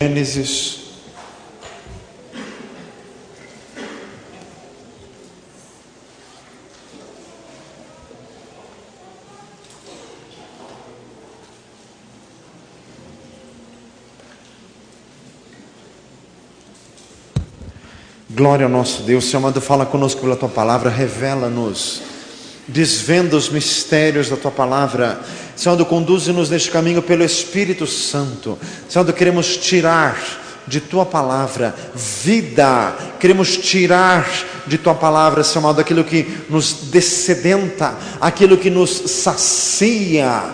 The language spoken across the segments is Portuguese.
Gênesis, glória ao nosso Deus. Senhor amado, fala conosco pela Tua Palavra, revela-nos, desvenda os mistérios da Tua Palavra. Senhor amado, conduze-nos neste caminho pelo Espírito Santo. Senhor amado, queremos tirar de Tua Palavra vida, queremos tirar de Tua Palavra, Senhor amado, aquilo que nos dessedenta, aquilo que nos sacia.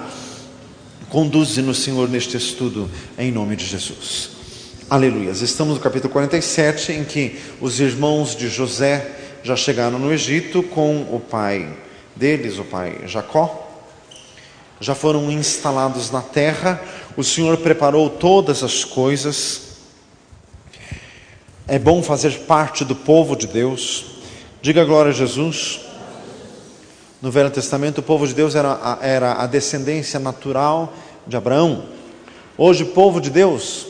Conduze-nos, Senhor, neste estudo, em nome de Jesus. Aleluias. Estamos no capítulo 47, em que os irmãos de José já chegaram no Egito com o pai deles, o pai Jacó. Já foram instalados na terra. O Senhor preparou todas as coisas. É bom fazer parte do povo de Deus. Diga glória a Jesus. No Velho Testamento, o povo de Deus era a descendência natural de Abraão. Hoje, povo de Deus,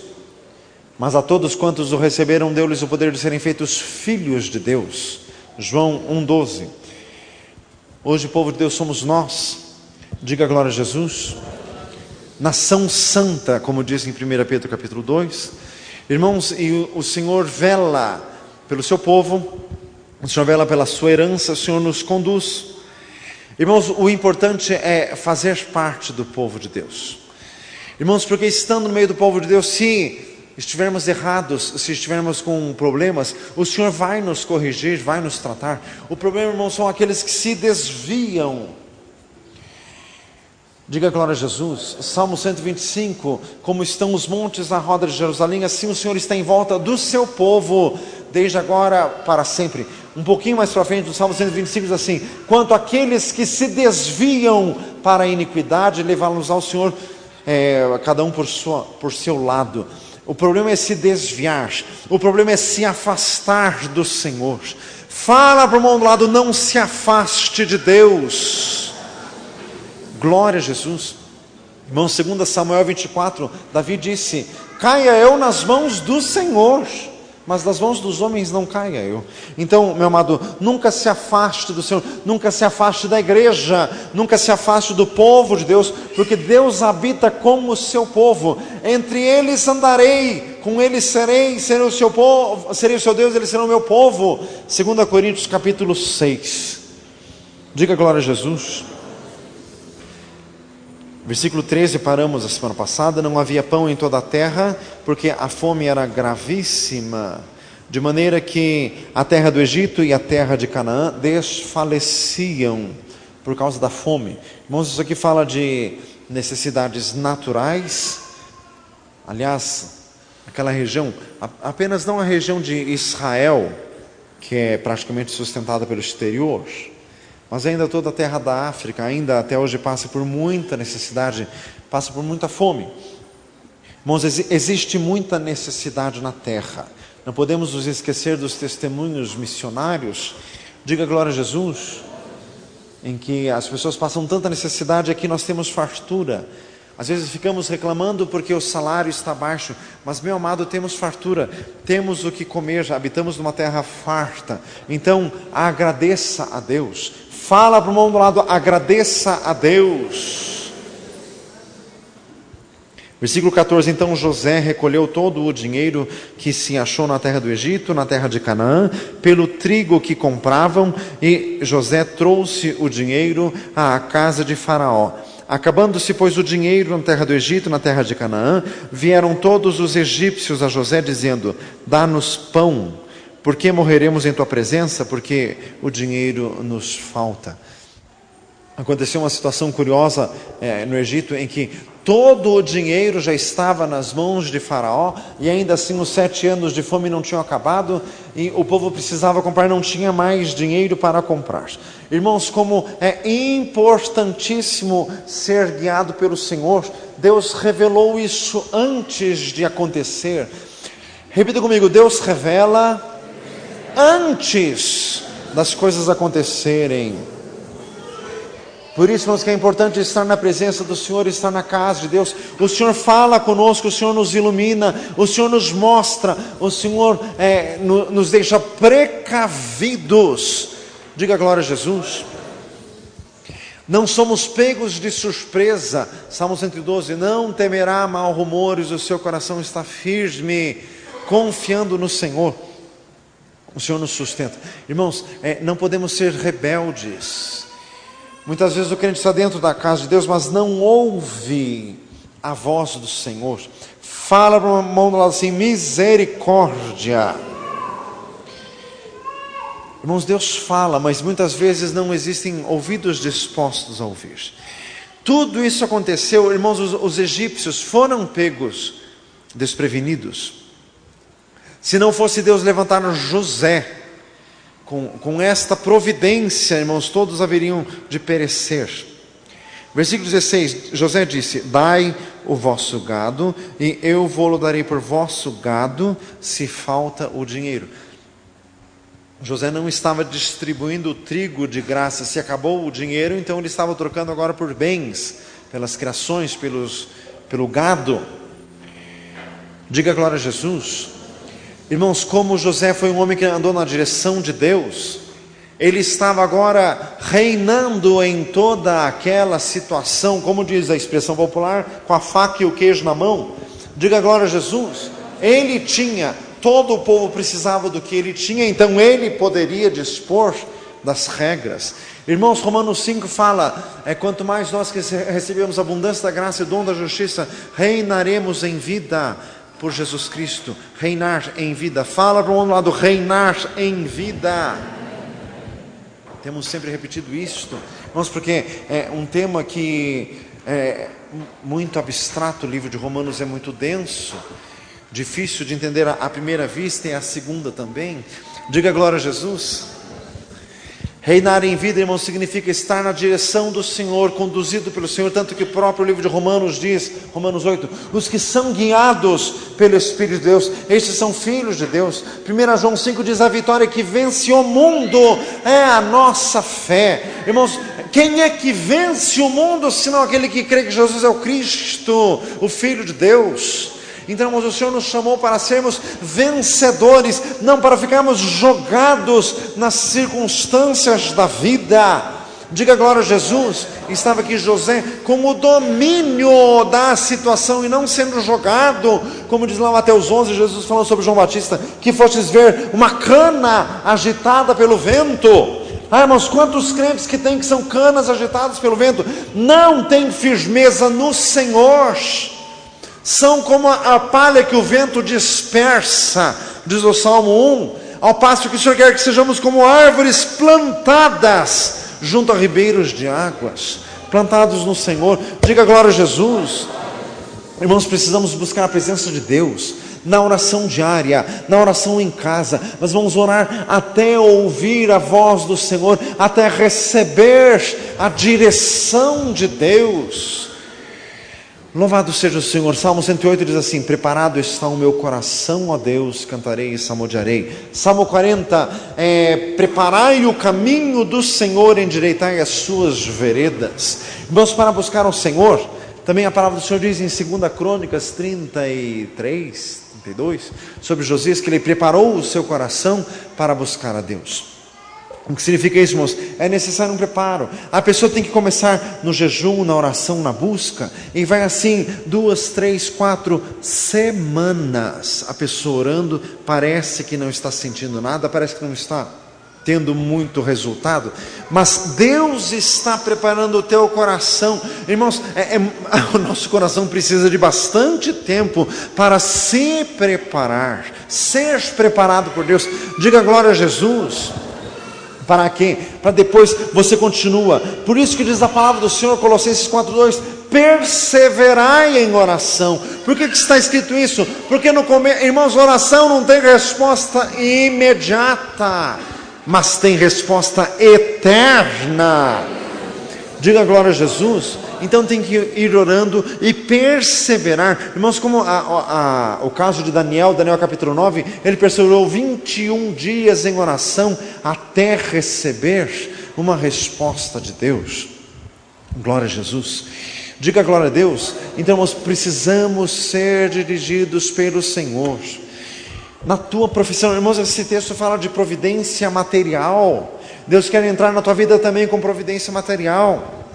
mas a todos quantos o receberam, deu-lhes o poder de serem feitos filhos de Deus. João 1,12. Hoje, povo de Deus, somos nós. Diga glória a Jesus. Nação santa, como diz em 1 Pedro capítulo 2. Irmãos, e o Senhor vela pelo seu povo, o Senhor vela pela sua herança, o Senhor nos conduz. Irmãos, o importante é fazer parte do povo de Deus. Irmãos, porque estando no meio do povo de Deus, se estivermos errados, se estivermos com problemas, o Senhor vai nos corrigir, vai nos tratar. O problema, irmãos, são aqueles que se desviam. Diga glória a Jesus. Salmo 125, como estão os montes à roda de Jerusalém, assim o Senhor está em volta do seu povo, desde agora para sempre. Um pouquinho mais para frente, o Salmo 125 diz assim: quanto àqueles que se desviam para a iniquidade, levá-los ao Senhor, cada um por seu lado. O problema é se desviar, o problema é se afastar do Senhor. Fala para o irmão do lado, não se afaste de Deus. Glória a Jesus. Irmão, 2 Samuel 24, Davi disse: caia eu nas mãos do Senhor, mas das mãos dos homens não caia eu. Então, meu amado, nunca se afaste do Senhor, nunca se afaste da igreja, nunca se afaste do povo de Deus, porque Deus habita com o seu povo. Entre eles andarei, com eles serei o seu povo, serei o seu Deus, eles serão o meu povo. 2 Coríntios capítulo 6. Diga glória a Jesus. Versículo 13, paramos a semana passada. Não havia pão em toda a terra, porque a fome era gravíssima, de maneira que a terra do Egito e a terra de Canaã desfaleciam por causa da fome. Irmãos, isso aqui fala de necessidades naturais. Aliás, aquela região, apenas não a região de Israel, que é praticamente sustentada pelo exterior, mas ainda toda a terra da África, ainda até hoje passa por muita necessidade, passa por muita fome. Irmãos, existe muita necessidade na terra. Não podemos nos esquecer dos testemunhos missionários. Diga glória a Jesus. Em que as pessoas passam tanta necessidade, aqui nós temos fartura. Às vezes ficamos reclamando porque o salário está baixo, mas, meu amado, temos fartura, temos o que comer, habitamos numa terra farta. Então, agradeça a Deus. Fala para o irmão do lado, agradeça a Deus. Versículo 14, então José recolheu todo o dinheiro que se achou na terra do Egito, na terra de Canaã, pelo trigo que compravam, e José trouxe o dinheiro à casa de Faraó. Acabando-se, pois, o dinheiro na terra do Egito, na terra de Canaã, vieram todos os egípcios a José, dizendo: dá-nos pão, porque morreremos em tua presença, porque o dinheiro nos falta. Aconteceu uma situação curiosa no Egito, em que todo o dinheiro já estava nas mãos de Faraó, e ainda assim os 7 anos de fome não tinham acabado, e o povo precisava comprar, não tinha mais dinheiro para comprar. Irmãos, como é importantíssimo ser guiado pelo Senhor, Deus revelou isso antes de acontecer. Repita comigo: Deus revela antes das coisas acontecerem. Por isso, irmãos, que é importante estar na presença do Senhor, estar na casa de Deus. O Senhor fala conosco, o Senhor nos ilumina, o Senhor nos mostra, o Senhor nos deixa precavidos. Diga glória a Jesus. Não somos pegos de surpresa. Salmo 112, não temerá mal rumores, o seu coração está firme, confiando no Senhor. O Senhor nos sustenta. Irmãos, não podemos ser rebeldes. Muitas vezes o crente está dentro da casa de Deus, mas não ouve a voz do Senhor. Fala para uma mão do lado assim, misericórdia. Irmãos, Deus fala, mas muitas vezes não existem ouvidos dispostos a ouvir. Tudo isso aconteceu, irmãos, os egípcios foram pegos desprevenidos. Se não fosse Deus levantar José, com esta providência, irmãos, todos haveriam de perecer. Versículo 16, José disse, dai o vosso gado, e eu vou-lo darei por vosso gado, se falta o dinheiro. José não estava distribuindo o trigo de graça, se acabou o dinheiro, então ele estava trocando agora por bens, pelas criações, pelo gado. Diga glória a Jesus. Irmãos, como José foi um homem que andou na direção de Deus, ele estava agora reinando em toda aquela situação, como diz a expressão popular, com a faca e o queijo na mão. Diga glória a Jesus. Ele tinha, todo o povo precisava do que ele tinha, então ele poderia dispor das regras. Irmãos, Romanos 5 fala, quanto mais nós que recebemos abundância da graça e dom da justiça, reinaremos em vida por Jesus Cristo. Reinar em vida. Fala para o outro lado, reinar em vida. Temos sempre repetido isto, irmãos, porque é um tema que é muito abstrato. O livro de Romanos é muito denso, difícil de entender à primeira vista e à segunda também. Diga glória a Jesus. Reinar em vida, irmãos, significa estar na direção do Senhor, conduzido pelo Senhor, tanto que o próprio livro de Romanos diz, Romanos 8, os que são guiados pelo Espírito de Deus, estes são filhos de Deus. 1 João 5 diz, a vitória que vence o mundo é a nossa fé. Irmãos, quem é que vence o mundo, senão aquele que crê que Jesus é o Cristo, o Filho de Deus? Então, irmãos, o Senhor nos chamou para sermos vencedores, não para ficarmos jogados nas circunstâncias da vida. Diga glória a Jesus. Estava aqui José com o domínio da situação e não sendo jogado, como diz lá Mateus 11, Jesus falando sobre João Batista, que fostes ver uma cana agitada pelo vento. Irmãos, quantos crentes que tem que são canas agitadas pelo vento, não tem firmeza no Senhor, são como a palha que o vento dispersa, diz o Salmo 1, ao passo que o Senhor quer que sejamos como árvores plantadas junto a ribeiros de águas, plantados no Senhor. Diga glória a Jesus. Irmãos, precisamos buscar a presença de Deus, na oração diária, na oração em casa. Nós vamos orar até ouvir a voz do Senhor, até receber a direção de Deus. Louvado seja o Senhor. Salmo 108 diz assim, preparado está o meu coração, ó Deus, cantarei e salmodiarei. Salmo 40, preparai o caminho do Senhor, endireitai as suas veredas. Irmãos, para buscar o Senhor, também a palavra do Senhor diz em 2 Crônicas 33, 32, sobre Josias, que ele preparou o seu coração para buscar a Deus. O que significa isso, irmãos? É necessário um preparo. A pessoa tem que começar no jejum, na oração, na busca, e vai assim 2, 3, 4 semanas a pessoa orando, parece que não está sentindo nada, parece que não está tendo muito resultado, mas Deus está preparando o teu coração. Irmãos, o nosso coração precisa de bastante tempo para se preparar, ser preparado por Deus. Diga glória a Jesus. Para quê? Para depois você continua. Por isso que diz a palavra do Senhor, Colossenses 4:2, perseverai em oração. Por que está escrito isso? Porque no começo, irmãos, oração não tem resposta imediata, mas tem resposta eterna. Diga glória a Jesus. Então tem que ir orando e perseverar. Irmãos, como o caso de Daniel capítulo 9, ele perseverou 21 dias em oração até receber uma resposta de Deus. Glória a Jesus. Diga glória a Deus. Então nós precisamos ser dirigidos pelo Senhor. Na tua profissão, irmãos, esse texto fala de providência material. Deus quer entrar na tua vida também com providência material.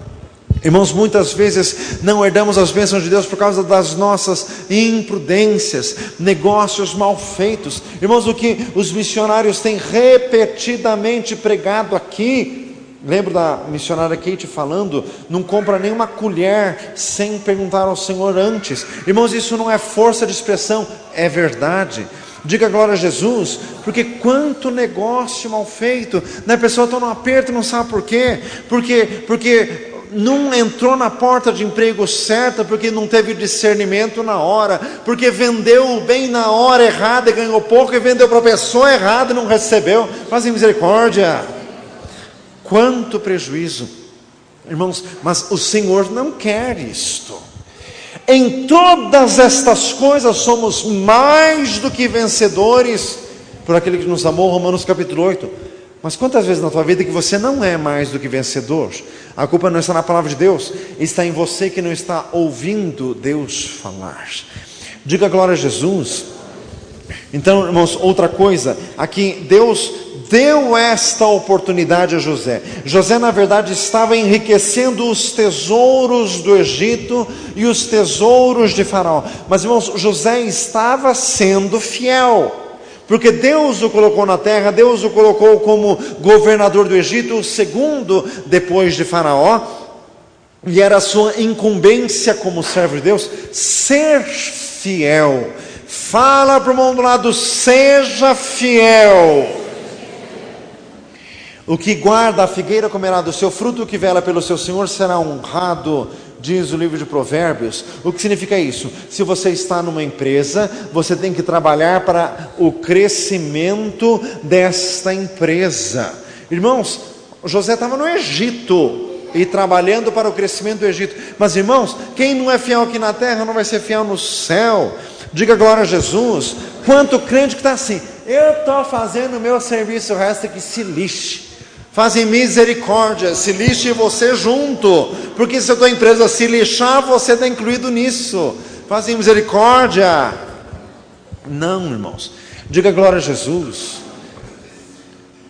Irmãos, muitas vezes não herdamos as bênçãos de Deus por causa das nossas imprudências, negócios mal feitos. Irmãos, o que os missionários têm repetidamente pregado aqui, lembro da missionária Kate falando, não compra nenhuma colher sem perguntar ao Senhor antes. Irmãos, isso não é força de expressão, é verdade. Diga glória a Jesus, porque quanto negócio mal feito, né? A pessoa está num aperto e não sabe por quê, porque não entrou na porta de emprego certa, porque não teve discernimento na hora, porque vendeu bem na hora errada e ganhou pouco, e vendeu para a pessoa errada e não recebeu. Fazem misericórdia. Quanto prejuízo, irmãos, mas o Senhor não quer isto. Em todas estas coisas somos mais do que vencedores por aquele que nos amou, Romanos capítulo 8. Mas quantas vezes na tua vida que você não é mais do que vencedor? A culpa não está na palavra de Deus, está em você que não está ouvindo Deus falar. Diga glória a Jesus. Então, irmãos, outra coisa, aqui Deus deu esta oportunidade a José. José, na verdade, estava enriquecendo os tesouros do Egito e os tesouros de Faraó. Mas, irmãos, José estava sendo fiel, porque Deus o colocou na terra, Deus o colocou como governador do Egito, o segundo depois de Faraó, e era a sua incumbência como servo de Deus, ser fiel. Fala para o irmão do lado, seja fiel. O que guarda a figueira comerá do seu fruto, o que vela pelo seu Senhor será honrado, diz o livro de Provérbios. O que significa isso? Se você está numa empresa, você tem que trabalhar para o crescimento desta empresa. Irmãos, José estava no Egito e trabalhando para o crescimento do Egito. Mas, irmãos, quem não é fiel aqui na terra não vai ser fiel no céu. Diga glória a Jesus. Quanto crente que está assim, eu estou fazendo o meu serviço, o resto é que se lixe. Fazem misericórdia, se lixe você junto, porque se a tua empresa se lixar, você está incluído nisso. Fazem misericórdia. Não, irmãos. Diga glória a Jesus.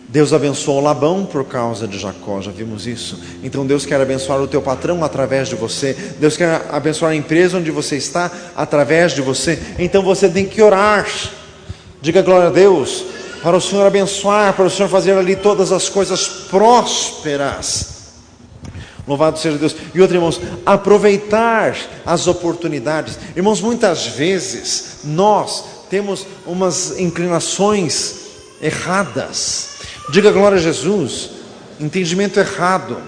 Deus abençoou Labão por causa de Jacó, já vimos isso. Então Deus quer abençoar o teu patrão através de você. Deus quer abençoar a empresa onde você está através de você. Então você tem que orar. Diga glória a Deus, para o Senhor abençoar, para o Senhor fazer ali todas as coisas prósperas. Louvado seja Deus. E outro, irmãos, aproveitar as oportunidades. Irmãos, muitas vezes nós temos umas inclinações erradas. Diga glória a Jesus. Entendimento errado.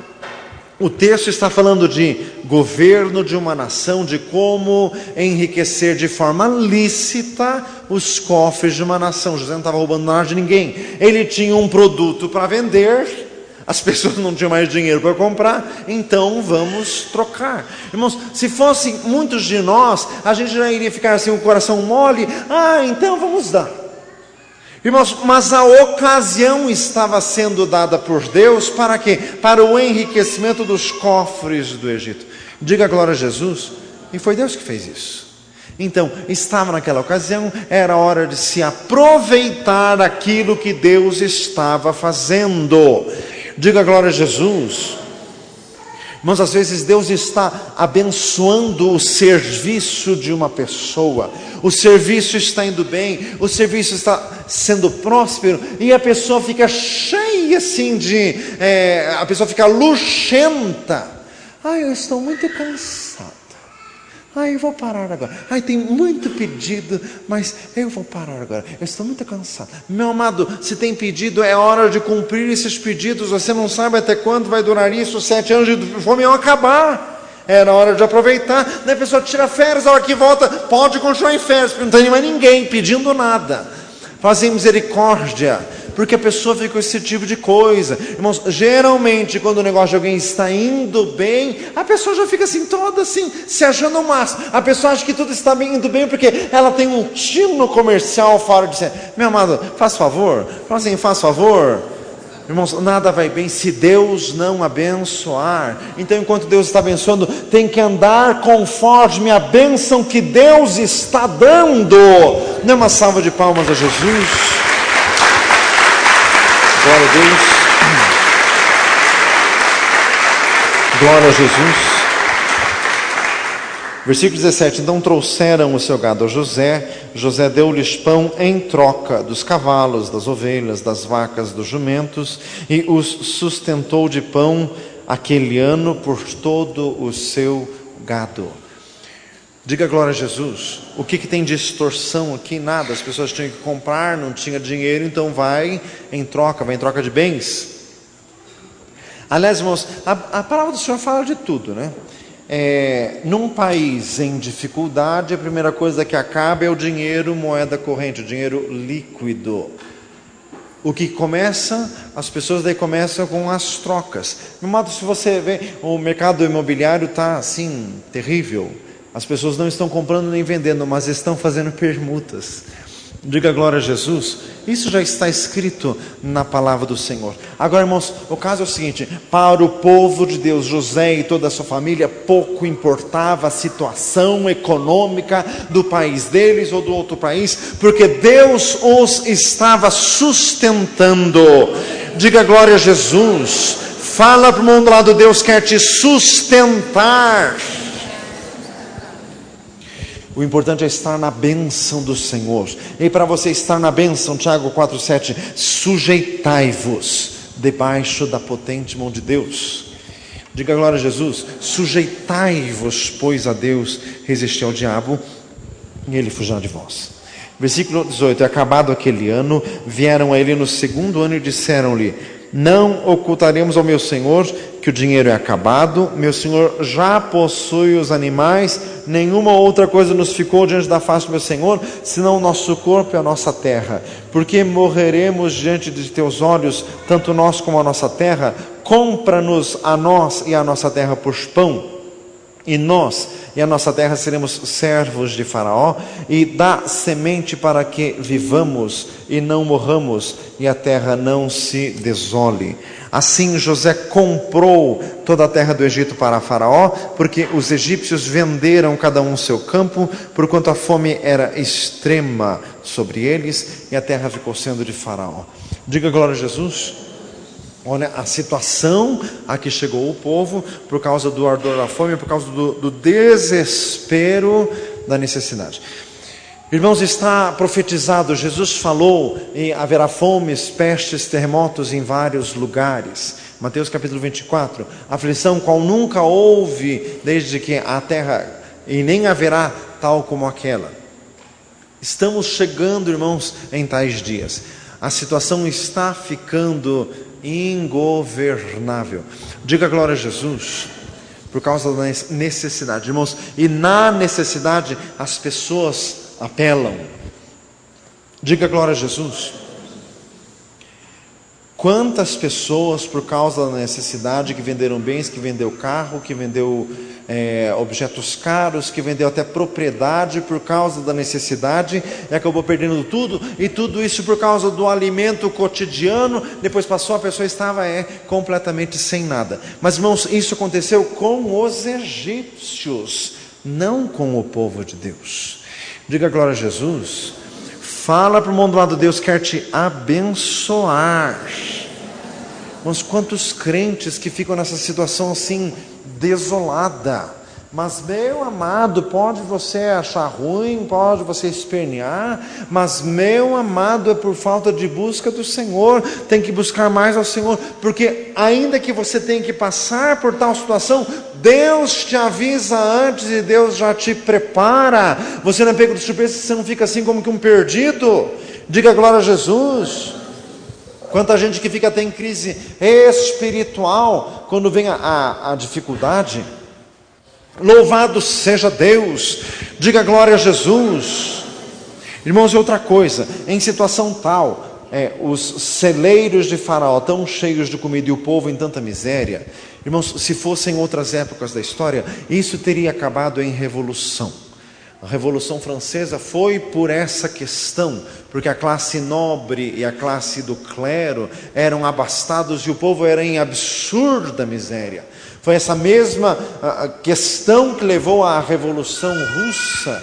O texto está falando de governo de uma nação, de como enriquecer de forma lícita os cofres de uma nação. José não estava roubando nada de ninguém. Ele tinha um produto para vender, as pessoas não tinham mais dinheiro para comprar, então vamos trocar. Irmãos, se fossem muitos de nós, a gente já iria ficar assim, o coração mole. Então vamos dar. Irmãos, mas a ocasião estava sendo dada por Deus para quê? Para o enriquecimento dos cofres do Egito. Diga glória a Jesus. E foi Deus que fez isso. Então, estava naquela ocasião, era hora de se aproveitar aquilo que Deus estava fazendo. Diga glória a Jesus. Irmãos, às vezes Deus está abençoando o serviço de uma pessoa. O serviço está indo bem, o serviço está sendo próspero, e a pessoa fica cheia assim a pessoa fica luxenta. Eu estou muito cansada. Eu vou parar agora. Tem muito pedido, mas eu vou parar agora. Eu estou muito cansado. Meu amado, se tem pedido, é hora de cumprir esses pedidos. Você não sabe até quando vai durar isso. 7 anos de fome vão acabar. Era hora de aproveitar. A pessoa tira férias, a hora que volta, pode continuar em férias, porque não tem mais ninguém pedindo nada. Fazem misericórdia, porque a pessoa fica com esse tipo de coisa. Irmãos, geralmente quando o negócio de alguém está indo bem, a pessoa já fica assim, toda assim, se achando o máximo. A pessoa acha que tudo está indo bem porque ela tem um tino comercial fora de si. Meu amado, faz favor, fala assim, faz favor. Irmãos, nada vai bem se Deus não abençoar. Então, enquanto Deus está abençoando, tem que andar conforme a bênção que Deus está dando. Dê uma salva de palmas a Jesus. Glória a Deus. Glória a Jesus. Versículo 17: então trouxeram o seu gado a José. José deu-lhes pão em troca dos cavalos, das ovelhas, das vacas, dos jumentos, e os sustentou de pão aquele ano por todo o seu gado. Diga glória a Jesus. O que tem de extorsão aqui? Nada. As pessoas tinham que comprar, não tinha dinheiro, então vai em troca de bens. Aliás, irmãos, a palavra do Senhor fala de tudo, né? Num país em dificuldade, a primeira coisa que acaba é o dinheiro, moeda corrente, o dinheiro líquido. O que começa, as pessoas daí começam com as trocas. No modo, se você vê, o mercado imobiliário está assim, terrível. As pessoas não estão comprando nem vendendo, mas estão fazendo permutas. Diga glória a Jesus. Isso já está escrito na palavra do Senhor. Agora, irmãos, o caso é o seguinte: para o povo de Deus, José e toda a sua família, pouco importava a situação econômica do país deles ou do outro país, porque Deus os estava sustentando. Diga glória a Jesus. Fala para o mundo lá do Deus quer te sustentar. O importante é estar na bênção do Senhor. E para você estar na bênção, Tiago 4,7: sujeitai-vos debaixo da potente mão de Deus. Diga glória a Jesus. Sujeitai-vos, pois, a Deus, resisti ao diabo, e ele fugirá de vós. Versículo 18: acabado aquele ano, vieram a ele no segundo ano e disseram-lhe: não ocultaremos ao meu senhor que o dinheiro é acabado, meu senhor já possui os animais, nenhuma outra coisa nos ficou diante da face do meu senhor, senão o nosso corpo e a nossa terra. Porque morreremos diante de teus olhos, tanto nós como a nossa terra? Compra-nos a nós e a nossa terra por pão, e nós e a nossa terra seremos servos de Faraó, e dá semente para que vivamos e não morramos, e a terra não se desole. Assim José comprou toda a terra do Egito para Faraó, porque os egípcios venderam cada um seu campo, porquanto a fome era extrema sobre eles, e a terra ficou sendo de Faraó. Diga glória a Jesus. Olha a situação a que chegou o povo, por causa do ardor da fome, por causa do desespero da necessidade. Irmãos, está profetizado, Jesus falou, e haverá fomes, pestes, terremotos em vários lugares. Mateus capítulo 24, aflição qual nunca houve desde que a terra, e nem haverá tal como aquela. Estamos chegando, irmãos, em tais dias. A situação está ficando ingovernável. Diga glória a Jesus. Por causa da necessidade, irmãos, e na necessidade as pessoas apelam. Diga glória a Jesus. Quantas pessoas, por causa da necessidade, que venderam bens, que vendeu carro, que vendeu objetos caros, que vendeu até propriedade por causa da necessidade e acabou perdendo tudo, e tudo isso por causa do alimento cotidiano. Depois passou, a pessoa estava completamente sem nada. Mas, irmãos, isso aconteceu com os egípcios, não com o povo de Deus. Diga glória a Jesus. Fala para o mundo lá do Deus quer te abençoar. Mas quantos crentes que ficam nessa situação assim, desolada. Mas, meu amado, pode você achar ruim, pode você espernear, mas, meu amado, é por falta de busca do Senhor. Tem que buscar mais ao Senhor, porque ainda que você tenha que passar por tal situação, Deus te avisa antes e Deus já te prepara. Você não é pego de surpresa, você não fica assim como que um perdido. Diga glória a Jesus. Quanta gente que fica até em crise espiritual quando vem a dificuldade. Louvado seja Deus. Diga glória a Jesus. Irmãos, e outra coisa, em situação tal, os celeiros de Faraó tão cheios de comida e o povo em tanta miséria, irmãos, se fossem outras épocas da história, isso teria acabado em revolução. A Revolução Francesa foi por essa questão, porque a classe nobre e a classe do clero eram abastados e o povo era em absurda miséria. Foi essa mesma questão que levou à Revolução Russa,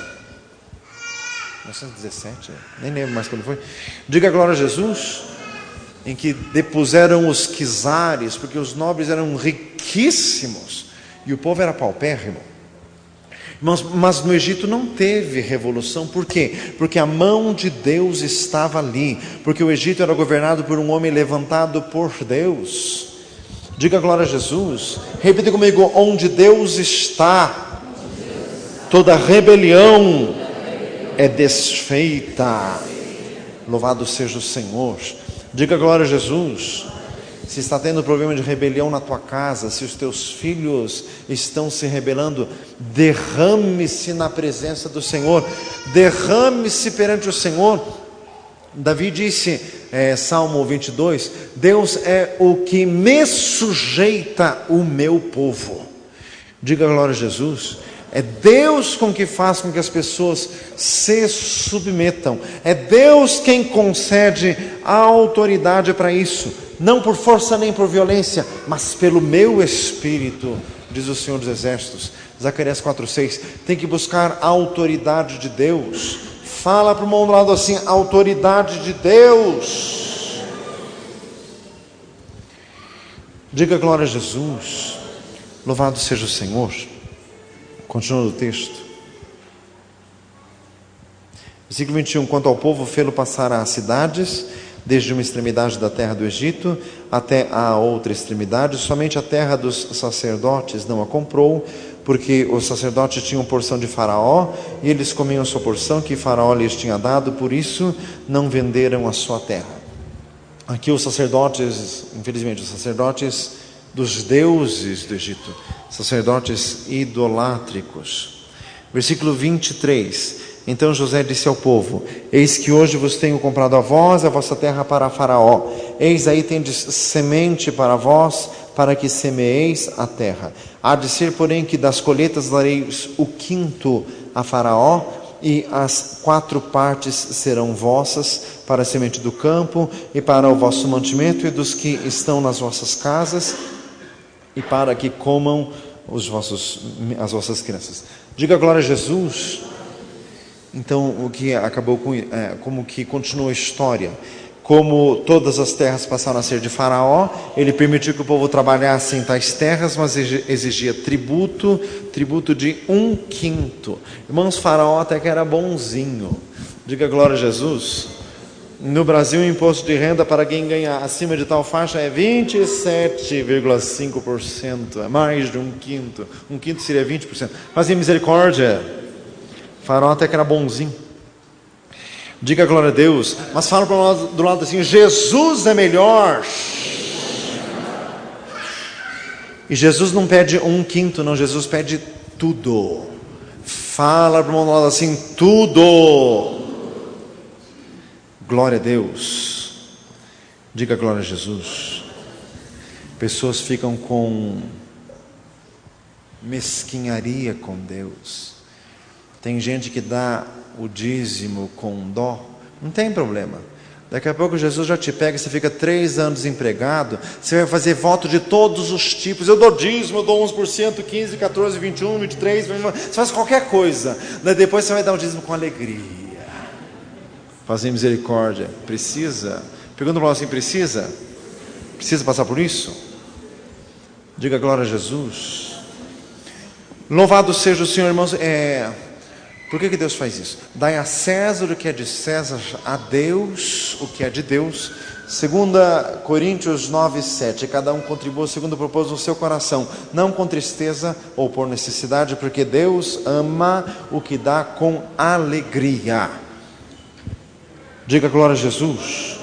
1917, nem lembro mais quando foi. Diga glória a Jesus, em que depuseram os czares, porque os nobres eram riquíssimos e o povo era paupérrimo. Mas no Egito não teve revolução. Por quê? Porque a mão de Deus estava ali, porque o Egito era governado por um homem levantado por Deus. Diga glória a Jesus, repita comigo: onde Deus está, toda rebelião é desfeita. Louvado seja o Senhor. Diga glória a Jesus. Se está tendo problema de rebelião na tua casa, se os teus filhos estão se rebelando, derrame-se na presença do Senhor, derrame-se perante o Senhor. Davi disse, Salmo 22, Deus é o que me sujeita o meu povo. Diga glória a Jesus. É Deus com que faz com que as pessoas se submetam. É Deus quem concede a autoridade para isso. Não por força nem por violência, mas pelo meu Espírito, diz o Senhor dos Exércitos. Zacarias 4:6. Tem que buscar a autoridade de Deus. Fala para o irmão do lado assim: autoridade de Deus. Diga glória a Jesus. Louvado seja o Senhor. Continua o texto. Versículo 21. Quanto ao povo, fê-lo passar às cidades, desde uma extremidade da terra do Egito até a outra extremidade. Somente a terra dos sacerdotes não a comprou, porque os sacerdotes tinham porção de Faraó, e eles comiam a sua porção que Faraó lhes tinha dado, por isso não venderam a sua terra. Aqui os sacerdotes, infelizmente, os sacerdotes dos deuses do Egito, sacerdotes idolátricos. Versículo 23. Então José disse ao povo: eis que hoje vos tenho comprado a vós a vossa terra para Faraó. Eis aí tendes semente para vós, para que semeeis a terra. Há de ser, porém, que das colheitas dareis o quinto a Faraó, e as 4 partes serão vossas, para a semente do campo, e para o vosso mantimento, e dos que estão nas vossas casas, e para que comam as vossas crianças. Diga glória a Jesus. Então, o que acabou com, como que continuou a história? Como todas as terras passaram a ser de Faraó, ele permitiu que o povo trabalhasse em tais terras, mas exigia tributo de 1/5. Irmãos, Faraó até que era bonzinho. Diga glória a Jesus. No Brasil, o imposto de renda para quem ganha acima de tal faixa é 27,5%. É mais de 1/5. 1/5 seria 20%. Fazia misericórdia. Faraó até que era bonzinho. Diga glória a Deus. Mas fala para o do lado assim: Jesus é melhor. E Jesus não pede 1/5, não. Jesus pede tudo. Fala para o do lado assim: tudo. Glória a Deus. Diga glória a Jesus. Pessoas ficam com mesquinharia com Deus. Tem gente que dá o dízimo com dó. Não tem problema. Daqui a pouco Jesus já te pega, você fica 3 anos desempregado, você vai fazer voto de todos os tipos. Eu dou dízimo, eu dou 11%, 15%, 14%, 21%, 23%, você faz qualquer coisa. Daí depois você vai dar o dízimo com alegria. Fazer misericórdia. Precisa? Pergunta para assim: precisa? Precisa passar por isso? Diga glória a Jesus. Louvado seja o Senhor, irmãos. Por que Deus faz isso? Dai a César o que é de César, a Deus o que é de Deus. 2 Coríntios 9:7. Cada um contribua segundo o propósito do seu coração, não com tristeza ou por necessidade, porque Deus ama o que dá com alegria. Diga glória a Jesus.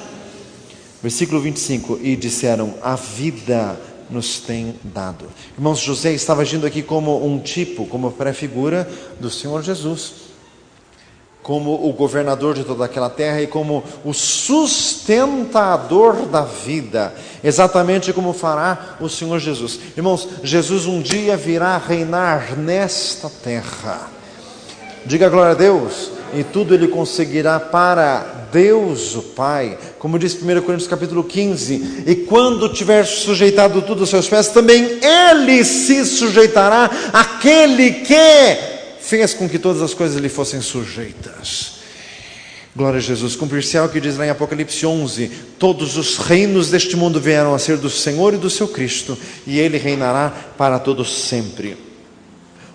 Versículo 25. E disseram: a vida nos tem dado. Irmãos, José estava agindo aqui como um tipo, como pré-figura do Senhor Jesus, como o governador de toda aquela terra e como o sustentador da vida, exatamente como fará o Senhor Jesus. Irmãos, Jesus um dia virá reinar nesta terra. Diga glória a Deus. E tudo ele conseguirá para Deus o Pai, como diz 1 Coríntios capítulo 15, e quando tiver sujeitado tudo aos seus pés, também ele se sujeitará àquele que fez com que todas as coisas lhe fossem sujeitas. Glória a Jesus. Cumprir-se-á o que diz lá em Apocalipse 11, todos os reinos deste mundo vieram a ser do Senhor e do seu Cristo, e ele reinará para todos sempre.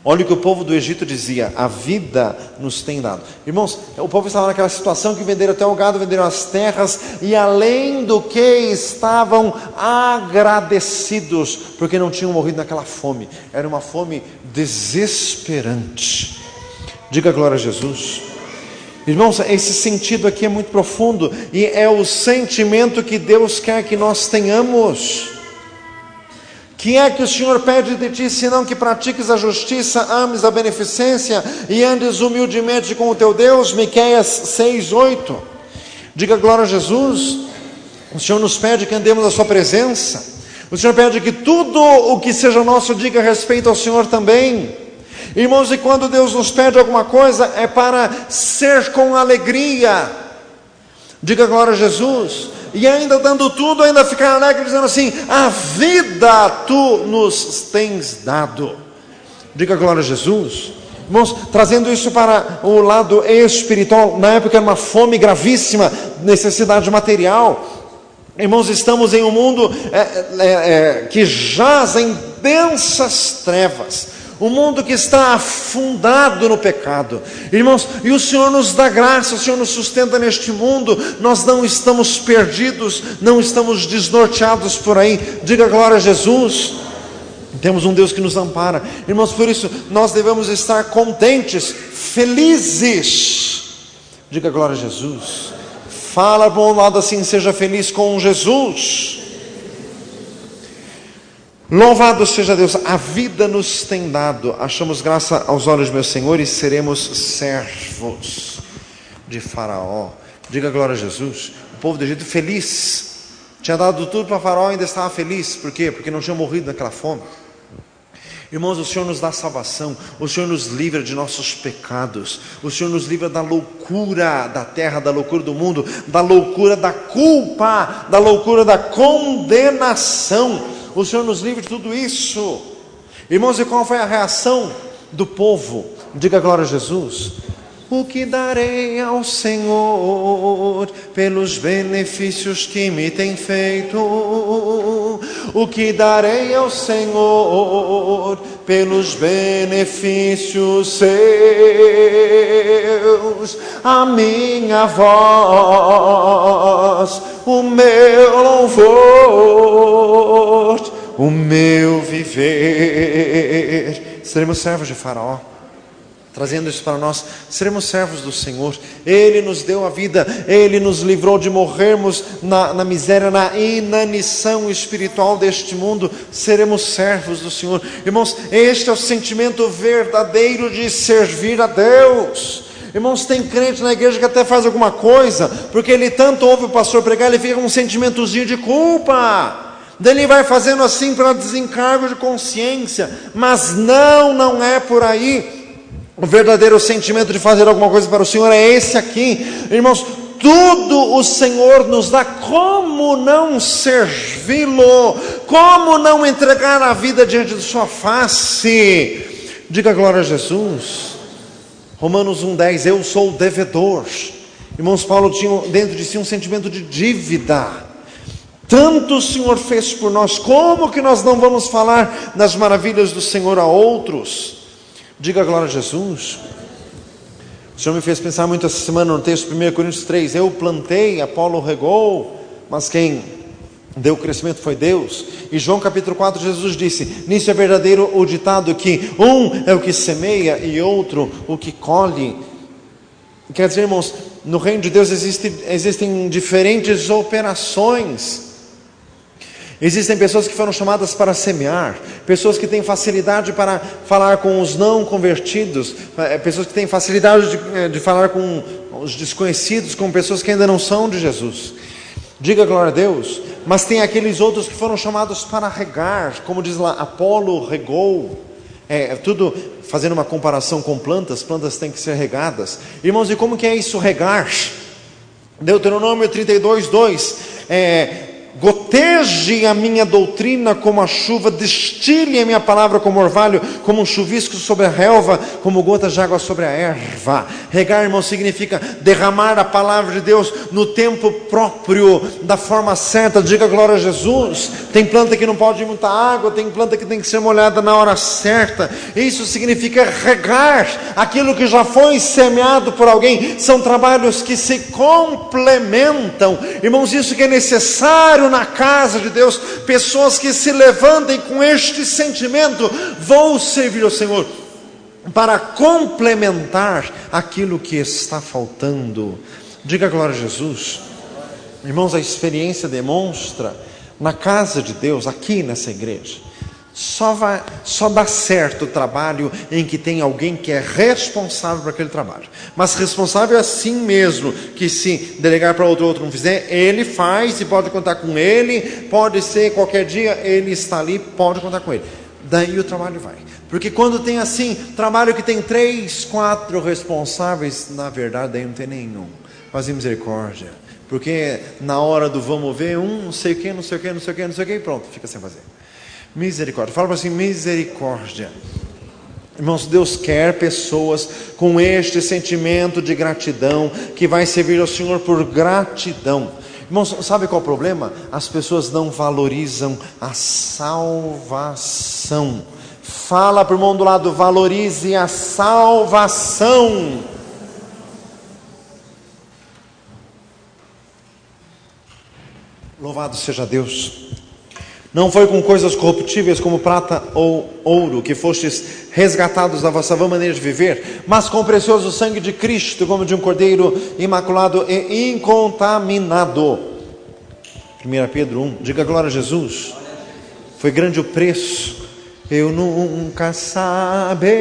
Olha o que o povo do Egito dizia: a vida nos tem dado. Irmãos, o povo estava naquela situação que venderam até o gado, venderam as terras, e além do que estavam agradecidos, porque não tinham morrido naquela fome. Era uma fome desesperante. Diga glória a Jesus. Irmãos, esse sentido aqui é muito profundo, e é o sentimento que Deus quer que nós tenhamos. Que é que o Senhor pede de ti, senão que pratiques a justiça, ames a beneficência e andes humildemente com o teu Deus? Miqueias 6:8. Diga glória a Jesus. O Senhor nos pede que andemos na sua presença. O Senhor pede que tudo o que seja nosso diga respeito ao Senhor também. Irmãos, e quando Deus nos pede alguma coisa, é para ser com alegria. Diga glória a Jesus. E ainda dando tudo, ainda ficar alegre, dizendo assim: a vida tu nos tens dado. Diga glória a Jesus. Irmãos, trazendo isso para o lado espiritual, na época era uma fome gravíssima, necessidade material. Irmãos, estamos em um mundo que jaz em densas trevas. Um mundo que está afundado no pecado. Irmãos, e o Senhor nos dá graça, o Senhor nos sustenta neste mundo. Nós não estamos perdidos, não estamos desnorteados por aí. Diga glória a Jesus. Temos um Deus que nos ampara. Irmãos, por isso nós devemos estar contentes, felizes. Diga glória a Jesus. Fala para um lado assim: seja feliz com Jesus. Louvado seja Deus, a vida nos tem dado, achamos graça aos olhos do meu Senhor e seremos servos de Faraó. Diga glória a Jesus. O povo do Egito feliz, tinha dado tudo para Faraó e ainda estava feliz. Por quê? Porque não tinha morrido naquela fome. Irmãos, o Senhor nos dá salvação, o Senhor nos livra de nossos pecados, o Senhor nos livra da loucura da terra, da loucura do mundo, da loucura da culpa, da loucura da condenação. O Senhor nos livra de tudo isso. Irmãos, e qual foi a reação do povo? Diga glória a Jesus. O que darei ao Senhor pelos benefícios que me tem feito? O que darei ao Senhor pelos benefícios seus? A minha voz, o meu louvor, o meu viver. Seremos servos de Faraó. Trazendo isso para nós, seremos servos do Senhor. Ele nos deu a vida, Ele nos livrou de morrermos na miséria, na inanição espiritual deste mundo. Seremos servos do Senhor. Irmãos, este é o sentimento verdadeiro de servir a Deus. Irmãos, tem crente na igreja que até faz alguma coisa, porque ele tanto ouve o pastor pregar, ele fica com um sentimentozinho de culpa. Daí ele vai fazendo assim para desencargo de consciência. Mas não é por aí. O verdadeiro sentimento de fazer alguma coisa para o Senhor é esse aqui. Irmãos, tudo o Senhor nos dá. Como não servi-lo? Como não entregar a vida diante de sua face? Diga glória a Jesus. Romanos 1:10, eu sou o devedor. Irmãos, Paulo tinha dentro de si um sentimento de dívida. Tanto o Senhor fez por nós, como que nós não vamos falar das maravilhas do Senhor a outros? Diga glória a Jesus. O Senhor me fez pensar muito essa semana no texto 1 Coríntios 3. Eu plantei, Apolo regou, mas quem deu o crescimento foi Deus. E João capítulo 4, Jesus disse: nisso é verdadeiro o ditado que um é o que semeia e outro o que colhe. Quer dizer, irmãos, no reino de Deus existem diferentes operações. Existem pessoas que foram chamadas para semear, pessoas que têm facilidade para falar com os não convertidos, pessoas que têm facilidade de falar com os desconhecidos, com pessoas que ainda não são de Jesus. Diga glória a Deus. Mas tem aqueles outros que foram chamados para regar, como diz lá, Apolo regou. Tudo fazendo uma comparação com plantas têm que ser regadas. Irmãos, e como que é isso, regar? Deuteronômio 32:2, goteje a minha doutrina como a chuva, destile a minha palavra como orvalho, como um chuvisco sobre a relva, como gotas de água sobre a erva. Regar, irmão, significa derramar a palavra de Deus no tempo próprio, da forma certa. Diga glória a Jesus. Tem planta que não pode ir muita água, tem planta que tem que ser molhada na hora certa. Isso significa regar aquilo que já foi semeado por alguém. São trabalhos que se complementam, irmãos. Isso que é necessário na casa de Deus, pessoas que se levantem com este sentimento: vou servir ao Senhor, para complementar aquilo que está faltando. Diga glória a Jesus. Irmãos, a experiência demonstra, na casa de Deus, aqui nessa igreja, só dá certo o trabalho em que tem alguém que é responsável por aquele trabalho. Mas responsável é assim mesmo, que se delegar para outro não fizer, ele faz e pode contar com ele. Pode ser qualquer dia, ele está ali, pode contar com ele. Daí o trabalho vai. Porque quando tem assim, trabalho que tem 3, 4 responsáveis, na verdade daí não tem nenhum. Faz misericórdia. Porque na hora do vamos ver, não sei o que, e pronto, fica sem fazer. Misericórdia. Fala para assim: misericórdia. Irmãos, Deus quer pessoas com este sentimento de gratidão, que vai servir ao Senhor por gratidão. Irmãos, sabe qual é o problema? As pessoas não valorizam a salvação. Fala para o irmão do lado: valorize a salvação. Louvado seja Deus. Não foi com coisas corruptíveis como prata ou ouro que fostes resgatados da vossa vã maneira de viver, mas com o precioso sangue de Cristo, como de um cordeiro imaculado e incontaminado. 1 Pedro 1, diga glória a Jesus. Foi grande o preço. Eu nunca saberei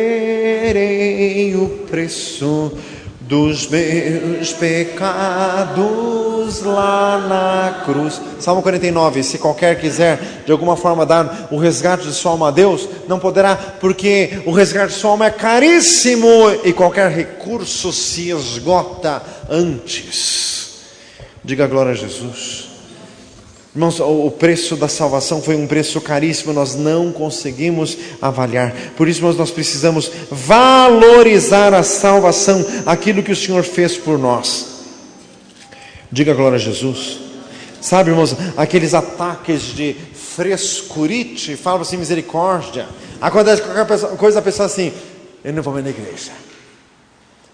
o preço dos meus pecados lá na cruz. Salmo 49, se qualquer quiser de alguma forma dar o resgate de sua alma a Deus, não poderá, porque o resgate de sua alma é caríssimo e qualquer recurso se esgota antes. Diga glória a Jesus. Irmãos, o preço da salvação foi um preço caríssimo, nós não conseguimos avaliar. Por isso nós precisamos valorizar a salvação, aquilo que o Senhor fez por nós. Diga glória a Jesus. Sabe, irmãos, aqueles ataques de frescurite, fala assim: misericórdia. Acontece qualquer coisa, a pessoa assim: eu não vou mais na igreja.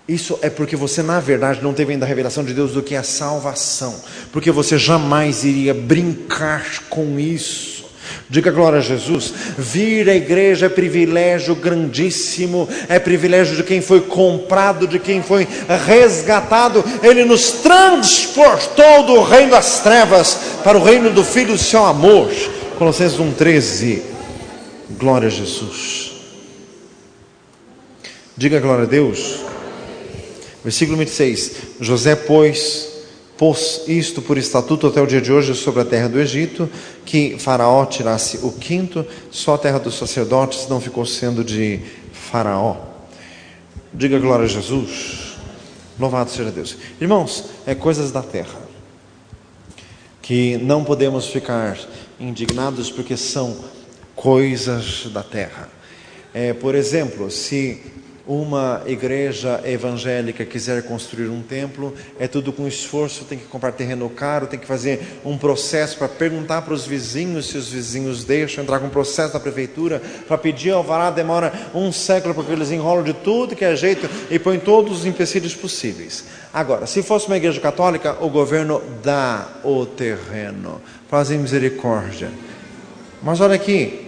Isso é porque você, na verdade, não teve ainda a revelação de Deus do que é a salvação. Porque você jamais iria brincar com isso. Diga glória a Jesus. Vir à igreja é privilégio grandíssimo. É privilégio de quem foi comprado, de quem foi resgatado. Ele nos transportou do reino das trevas para o reino do Filho do seu amor. Colossenses 1,13. Glória a Jesus. Diga glória a Deus. Versículo 26. José pôs isto por estatuto até o dia de hoje sobre a terra do Egito, que Faraó tirasse o quinto, só a terra dos sacerdotes não ficou sendo de Faraó. Diga glória a Jesus. Louvado seja Deus. Irmãos, coisas da terra que não podemos ficar indignados, porque são coisas da terra. Por exemplo, se uma igreja evangélica quiser construir um templo, é tudo com esforço, tem que comprar terreno caro, tem que fazer um processo para perguntar para os vizinhos se os vizinhos deixam, entrar com um processo da prefeitura para pedir alvará, demora um século, porque eles enrolam de tudo que é jeito e põem todos os empecilhos possíveis. Agora, se fosse uma igreja católica, o governo dá o terreno, fazem misericórdia. Mas olha aqui,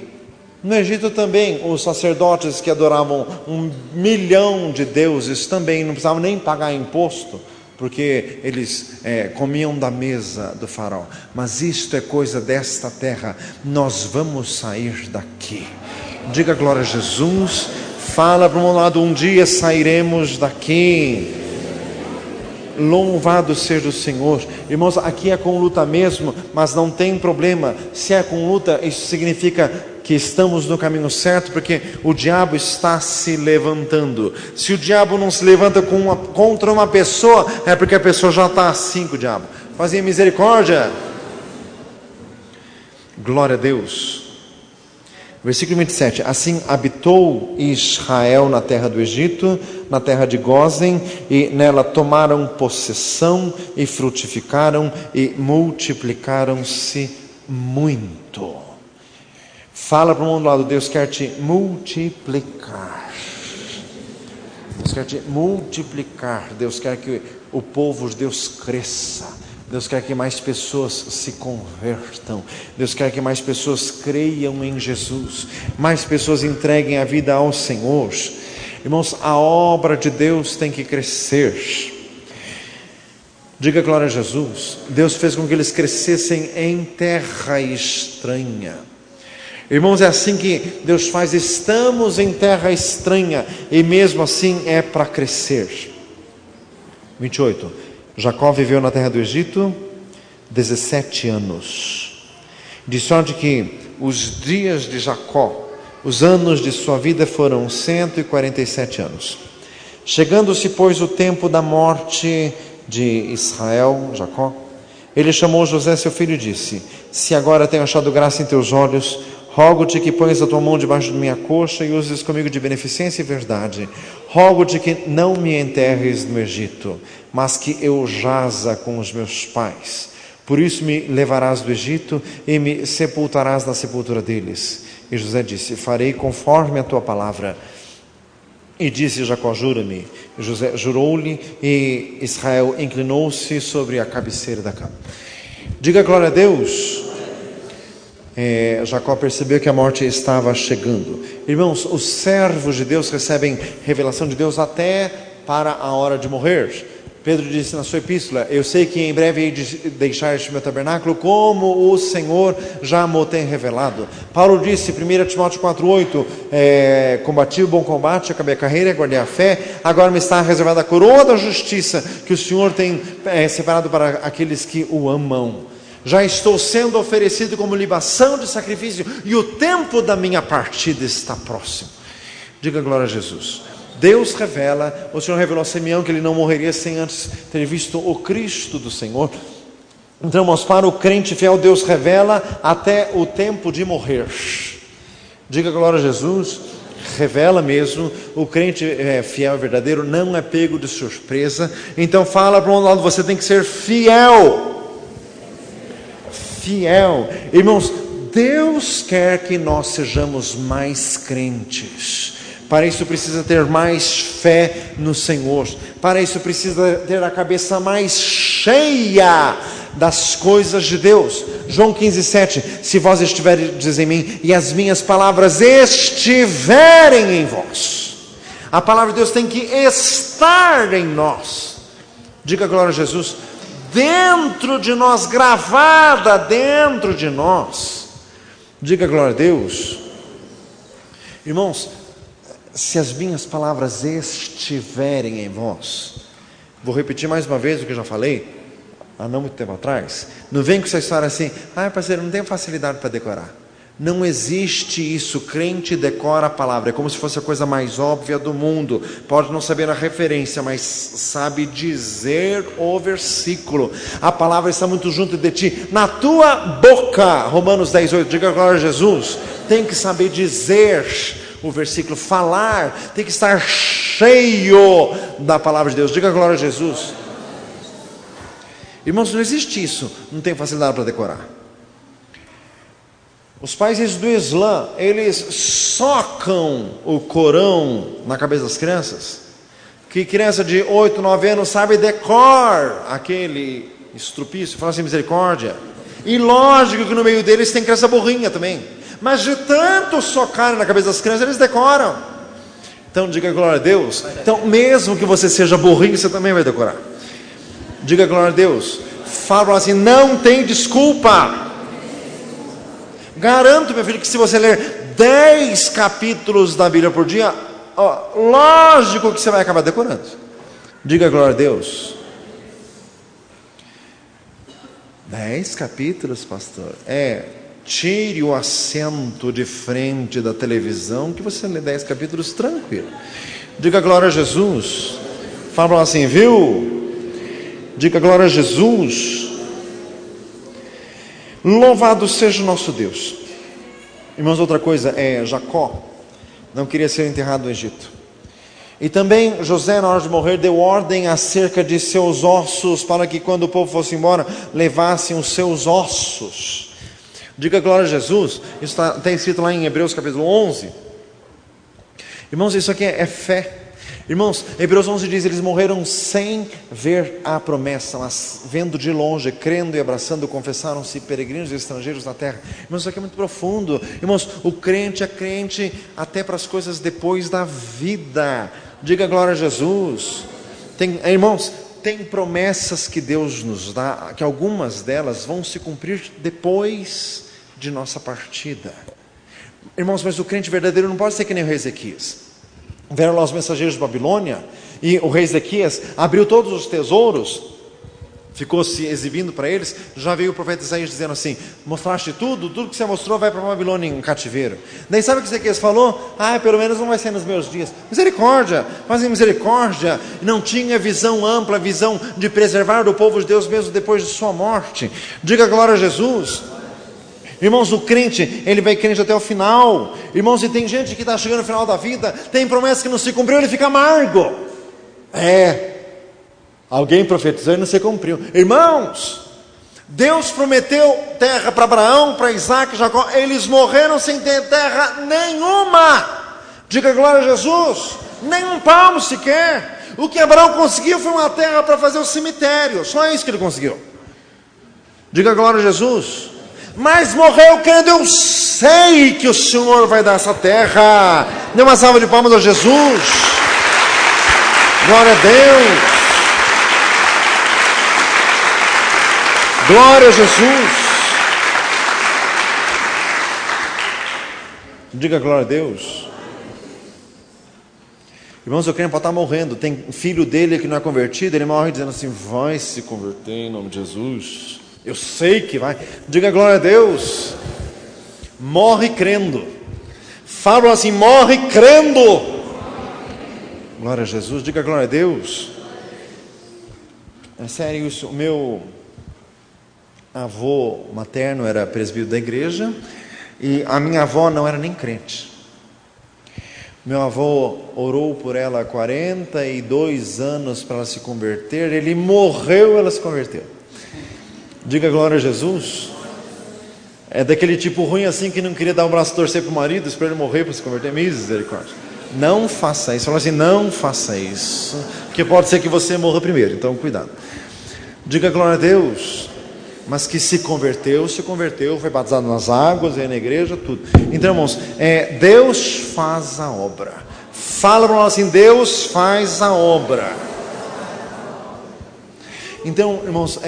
no Egito também, os sacerdotes que adoravam 1 milhão de deuses também não precisavam nem pagar imposto, porque eles comiam da mesa do faraó. Mas isto é coisa desta terra, nós vamos sair daqui. Diga glória a Jesus. Fala para um lado: um dia sairemos daqui. Louvado seja o Senhor. Irmãos, aqui é com luta mesmo, mas não tem problema. Se é com luta, isso significa que estamos no caminho certo, porque o diabo está se levantando. Se o diabo não se levanta contra uma pessoa, é porque a pessoa já está assim com o diabo. Fazem misericórdia. Glória a Deus. Versículo 27. Assim habitou Israel na terra do Egito, na terra de Gósen, e nela tomaram possessão, e frutificaram, e multiplicaram-se muito. Fala para o mundo do lado, Deus quer te multiplicar. Deus quer te multiplicar. Deus quer que o povo de Deus cresça. Deus quer que mais pessoas se convertam. Deus quer que mais pessoas creiam em Jesus. Mais pessoas entreguem a vida ao Senhor. Irmãos, a obra de Deus tem que crescer. Diga glória a Jesus. Deus fez com que eles crescessem em terra estranha. Irmãos, é assim que Deus faz. Estamos em terra estranha e mesmo assim é para crescer. 28. Jacó viveu na terra do Egito 17 anos. De sorte que os dias de Jacó, os anos de sua vida foram 147 anos. Chegando-se, pois, o tempo da morte de Israel, Jacó, ele chamou José, seu filho, e disse: se agora tenho achado graça em teus olhos, rogo-te que ponhas a tua mão debaixo de minha coxa e uses comigo de beneficência e verdade. Rogo-te que não me enterres no Egito, mas que eu jaza com os meus pais. Por isso me levarás do Egito e me sepultarás na sepultura deles. E José disse: farei conforme a tua palavra. E disse Jacó: jura-me. José jurou-lhe, e Israel inclinou-se sobre a cabeceira da cama. Diga glória a Deus. Jacó percebeu que a morte estava chegando. Irmãos, os servos de Deus recebem revelação de Deus até para a hora de morrer. Pedro disse na sua epístola: eu sei que em breve hei de deixar este meu tabernáculo, como o Senhor já me tem revelado. Paulo disse, 1 Timóteo 4,8: combati o bom combate, acabei a carreira, guardei a fé, agora me está reservada a coroa da justiça, que o Senhor tem separado para aqueles que o amam. Já estou sendo oferecido como libação de sacrifício, e o tempo da minha partida está próximo. Diga glória a Jesus. Deus revela, o Senhor revelou a Simeão que ele não morreria sem antes ter visto o Cristo do Senhor. Então, mas para o crente fiel, Deus revela até o tempo de morrer. Diga glória a Jesus. Revela mesmo. O crente fiel e verdadeiro não é pego de surpresa. Então fala para um lado, você tem que ser fiel. Fiel. Irmãos, Deus quer que nós sejamos mais crentes. Para isso precisa ter mais fé no Senhor. Para isso precisa ter a cabeça mais cheia das coisas de Deus. João 15:7. Se vós estiverdes em mim e as minhas palavras estiverem em vós. A palavra de Deus tem que estar em nós. Diga glória a Jesus. Dentro de nós, gravada dentro de nós. Diga glória a Deus. Irmãos, se as minhas palavras estiverem em vós, vou repetir mais uma vez o que eu já falei há não muito tempo atrás. Não vem com essa história assim: parceiro, não tenho facilidade para decorar. Não existe isso. Crente decora a palavra, é como se fosse a coisa mais óbvia do mundo. Pode não saber a referência, mas sabe dizer o versículo. A palavra está muito junto de ti, na tua boca. Romanos 10:8. Diga glória a Jesus. Tem que saber dizer o versículo, falar, tem que estar cheio da palavra de Deus. Diga glória a Jesus. Irmãos, não existe isso. Não tem facilidade para decorar. Os países do Islã, eles socam o Corão na cabeça das crianças. Que criança de 8, 9 anos sabe decor aquele estrupício, fala assim, misericórdia. E lógico que no meio deles tem criança burrinha também. Mas de tanto socar na cabeça das crianças, eles decoram. Então diga glória a Deus. Então mesmo que você seja burrinho, você também vai decorar. Diga glória a Deus. Fala assim, não tem desculpa. Garanto, meu filho, que se você ler 10 capítulos da Bíblia por dia, lógico que você vai acabar decorando. Diga glória a Deus. 10 capítulos, pastor? tire o assento de frente da televisão, que você lê 10 capítulos tranquilo. Diga glória a Jesus. Fala assim, viu? Diga glória a Jesus. Louvado seja o nosso Deus. Irmãos, outra coisa, Jacó não queria ser enterrado no Egito. E também José, na hora de morrer, deu ordem acerca de seus ossos, para que quando o povo fosse embora, levassem os seus ossos. Diga glória a Jesus. Isso está escrito lá em Hebreus capítulo 11. Irmãos, isso aqui é fé. Irmãos, Hebreus 11 diz, eles morreram sem ver a promessa, mas vendo de longe, crendo e abraçando, confessaram-se peregrinos e estrangeiros na terra. Irmãos, isso aqui é muito profundo. Irmãos, o crente é crente até para as coisas depois da vida. Diga glória a Jesus. Irmãos, tem promessas que Deus nos dá, que algumas delas vão se cumprir depois de nossa partida. Irmãos, mas o crente verdadeiro não pode ser que nem o rei Ezequias. Vieram lá os mensageiros de Babilônia, e o rei Ezequias abriu todos os tesouros, ficou se exibindo para eles. Já veio o profeta Isaías dizendo assim, mostraste tudo que você mostrou vai para a Babilônia em cativeiro. Daí sabe o que Ezequias falou? Pelo menos não vai ser nos meus dias. Misericórdia, fazem misericórdia. Não tinha visão ampla, visão de preservar o povo de Deus mesmo depois de sua morte. Diga glória a Jesus. Irmãos, o crente, ele vai crente até o final. Irmãos, e tem gente que está chegando no final da vida, tem promessa que não se cumpriu, ele fica amargo. Alguém profetizou e não se cumpriu. Irmãos, Deus prometeu terra para Abraão, para Isaac, Jacó. Eles morreram sem ter terra nenhuma. Diga glória a Jesus. Nem um palmo sequer. O que Abraão conseguiu foi uma terra para fazer o cemitério. Só isso que ele conseguiu. Diga glória a Jesus. Mas morreu crendo, eu sei que o Senhor vai dar essa terra. Dê uma salva de palmas a Jesus. Glória a Deus. Glória a Jesus. Diga glória a Deus. Irmãos, o crente pode estar morrendo. Tem filho dele que não é convertido, ele morre dizendo assim, vai se converter em nome de Jesus. Eu sei que vai. Diga glória a Deus. Morre crendo. Fala assim, morre crendo. Glória a Jesus. Diga glória a Deus. É sério isso. O meu avô materno era presbítero da igreja, e a minha avó não era nem crente. Meu avô orou por ela há 42 anos para ela se converter. Ele morreu, ela se converteu. Diga glória a Jesus. É daquele tipo ruim assim que não queria dar um braço a torcer para o marido, esperar ele morrer para se converter. Misericórdia. Não faça isso. Fala assim, não faça isso, porque pode ser que você morra primeiro, então cuidado. Diga glória a Deus. Mas que se converteu, foi batizado nas águas, veio na igreja, tudo. Então, irmãos, Deus faz a obra. Fala para nós assim, Deus faz a obra. Então, irmãos,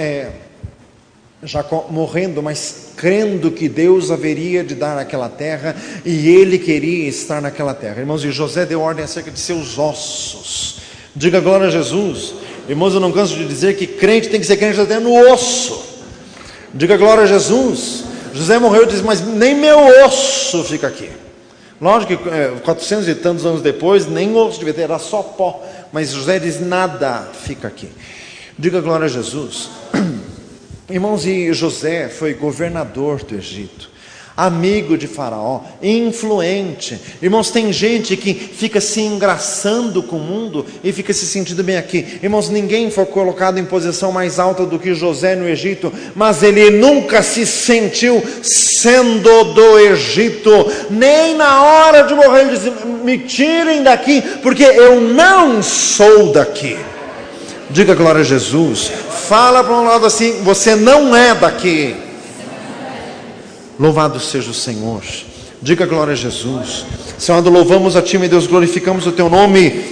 Jacó morrendo, mas crendo que Deus haveria de dar aquela terra, e ele queria estar naquela terra. Irmãos, e José deu ordem acerca de seus ossos. Diga glória a Jesus. Irmãos, eu não canso de dizer que crente tem que ser crente até no osso. Diga glória a Jesus. José morreu e disse, mas nem meu osso fica aqui. Lógico que 400 e tantos anos depois, nem osso devia ter, era só pó. Mas José diz, nada fica aqui. Diga glória a Jesus. Irmãos, e José foi governador do Egito, amigo de Faraó, influente. Irmãos, tem gente que fica se engraçando com o mundo e fica se sentindo bem aqui. Irmãos, ninguém foi colocado em posição mais alta do que José no Egito, mas ele nunca se sentiu sendo do Egito. Nem na hora de morrer ele disse, me tirem daqui, porque eu não sou daqui. Diga glória a Jesus. Fala para um lado assim, você não é daqui. Louvado seja o Senhor. Diga glória a Jesus. Senhor, louvamos a Ti, meu Deus, glorificamos o Teu nome.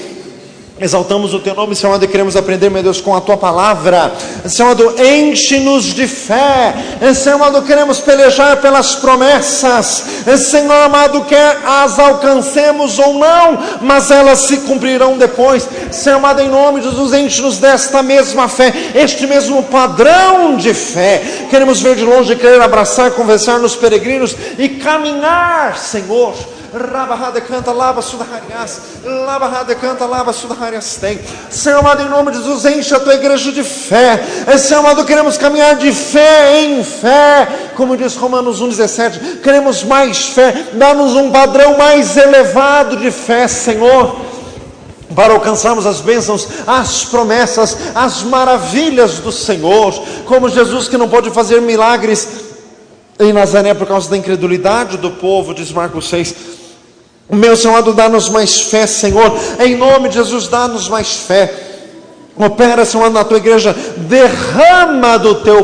Exaltamos o Teu nome, Senhor amado, e queremos aprender, meu Deus, com a Tua palavra. Senhor amado, enche-nos de fé. Senhor amado, queremos pelejar pelas promessas. Senhor amado, quer as alcancemos ou não, mas elas se cumprirão depois. Senhor amado, em nome de Jesus, enche-nos desta mesma fé, este mesmo padrão de fé. Queremos ver de longe, querer abraçar, conversar nos peregrinos e caminhar, Senhor. Rabahade canta, lava sudaharias, labahade canta, lava sudaharias tem. Senhor amado, em nome de Jesus, enche a tua igreja de fé. Senhor amado, queremos caminhar de fé em fé, como diz Romanos 1,17. Queremos mais fé, dá-nos um padrão mais elevado de fé, Senhor, para alcançarmos as bênçãos, as promessas, as maravilhas do Senhor. Como Jesus, que não pôde fazer milagres em Nazaré por causa da incredulidade do povo, diz Marcos 6. Meu Senhor amado, dá-nos mais fé, Senhor, em nome de Jesus, dá-nos mais fé. Opera, Senhor, na tua igreja, derrama do teu